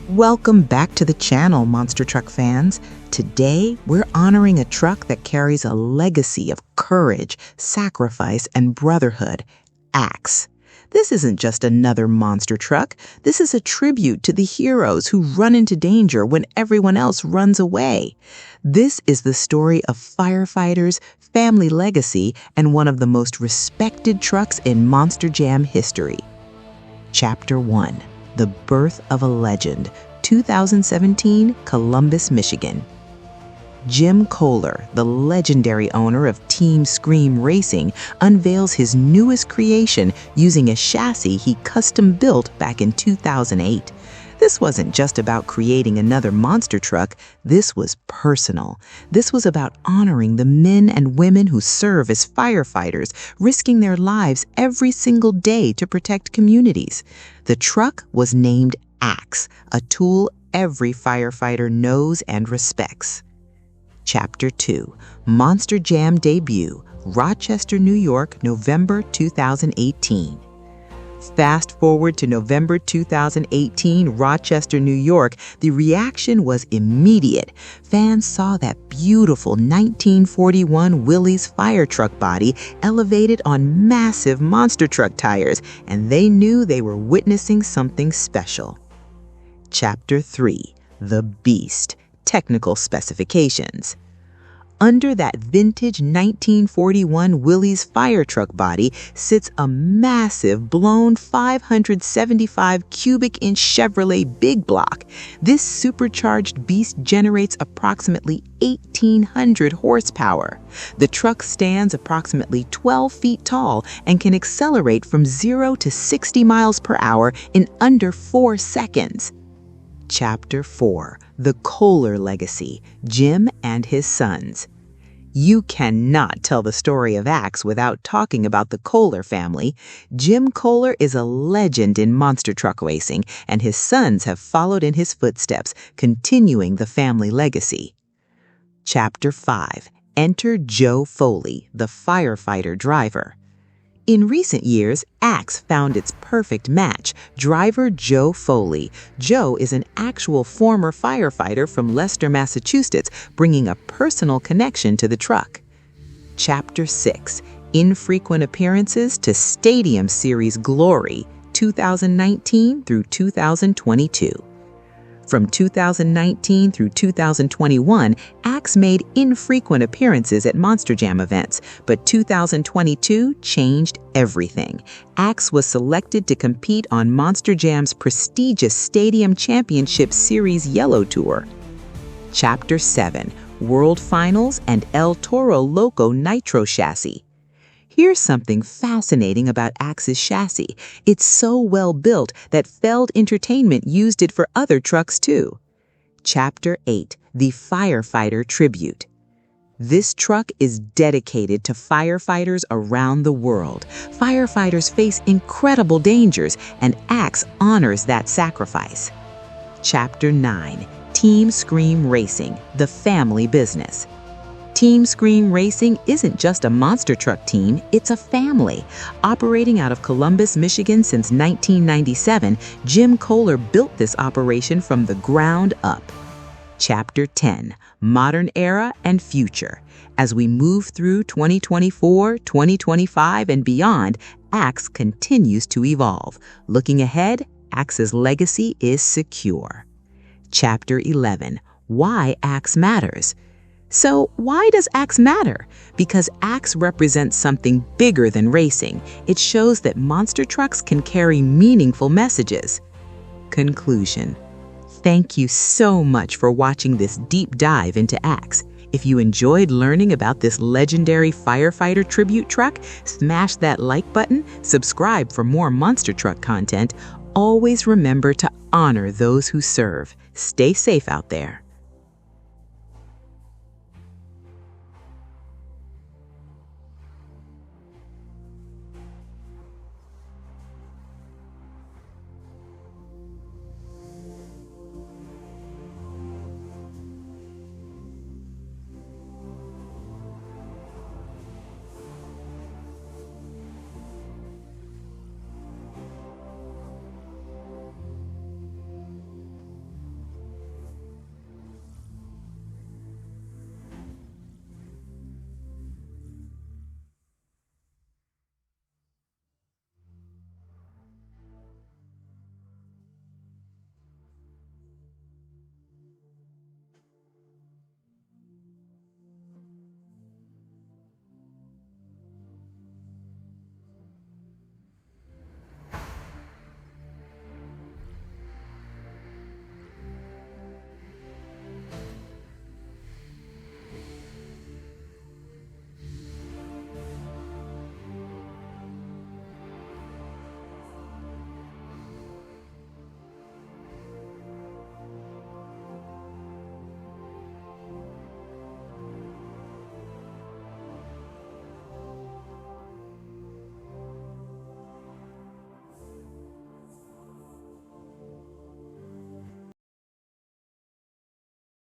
Welcome back to the channel, Monster Truck fans. Today, we're honoring a truck that carries a legacy of courage, sacrifice, and brotherhood, Axe. This isn't just another monster truck. This is a tribute to the heroes who run into danger when everyone else runs away. This is the story of Firefighters, family legacy, and one of the most respected trucks in Monster Jam history. Chapter 1. The Birth of a Legend, 2017, Columbus, Michigan. Jim Koehler, the legendary owner of Team Scream Racing, unveils his newest creation using a chassis he custom-built back in 2008. This wasn't just about creating another monster truck. This was personal. This was about honoring the men and women who serve as firefighters, risking their lives every single day to protect communities. The truck was named Axe, a tool every firefighter knows and respects. Chapter 2. Monster Jam Debut, Rochester, New York, November 2018. Fast forward to November 2018, Rochester, New York, the reaction was immediate. Fans saw that beautiful 1941 Willys fire truck body elevated on massive monster truck tires, and they knew they were witnessing something special. Chapter 3. The Beast, Technical Specifications. Under that vintage 1941 Willys fire truck body sits a massive blown 575 cubic inch Chevrolet big block. This supercharged beast generates approximately 1,800 horsepower. The truck stands approximately 12 feet tall and can accelerate from 0 to 60 miles per hour in under 4 seconds. Chapter 4. The Koehler Legacy, Jim and His Sons. You cannot tell the story of Axe without talking about the Koehler family. Jim Koehler is a legend in monster truck racing, and his sons have followed in his footsteps, continuing the family legacy. Chapter 5. Enter Joe Foley, the firefighter driver. In recent years, Axe found its perfect match, driver Joe Foley. Joe is an actual former firefighter from Leicester, Massachusetts, bringing a personal connection to the truck. Chapter 6. Infrequent Appearances to Stadium Series Glory, 2019 through 2022. From 2019 through 2021, Axe made infrequent appearances at Monster Jam events, but 2022 changed everything. Axe was selected to compete on Monster Jam's prestigious Stadium Championship Series Yellow Tour. Chapter 7. World Finals and El Toro Loco Nitro Chassis. Here's something fascinating about Axe's chassis. It's so well built that Feld Entertainment used it for other trucks too. Chapter 8. The Firefighter Tribute. This truck is dedicated to firefighters around the world. Firefighters face incredible dangers, and Axe honors that sacrifice. Chapter 9. Team Scream Racing, the family business. Team Scream Racing isn't just a monster truck team, it's a family. Operating out of Columbus, Michigan since 1997, Jim Koehler built this operation from the ground up. Chapter 10. Modern Era and Future. As we move through 2024, 2025, and beyond, Axe continues to evolve. Looking ahead, Axe's legacy is secure. Chapter 11. Why Axe Matters. So why does Axe matter? Because Axe represents something bigger than racing. It shows that monster trucks can carry meaningful messages. Conclusion. Thank you so much for watching this deep dive into Axe. If you enjoyed learning about this legendary firefighter tribute truck, smash that like button, subscribe for more monster truck content. Always remember to honor those who serve. Stay safe out there.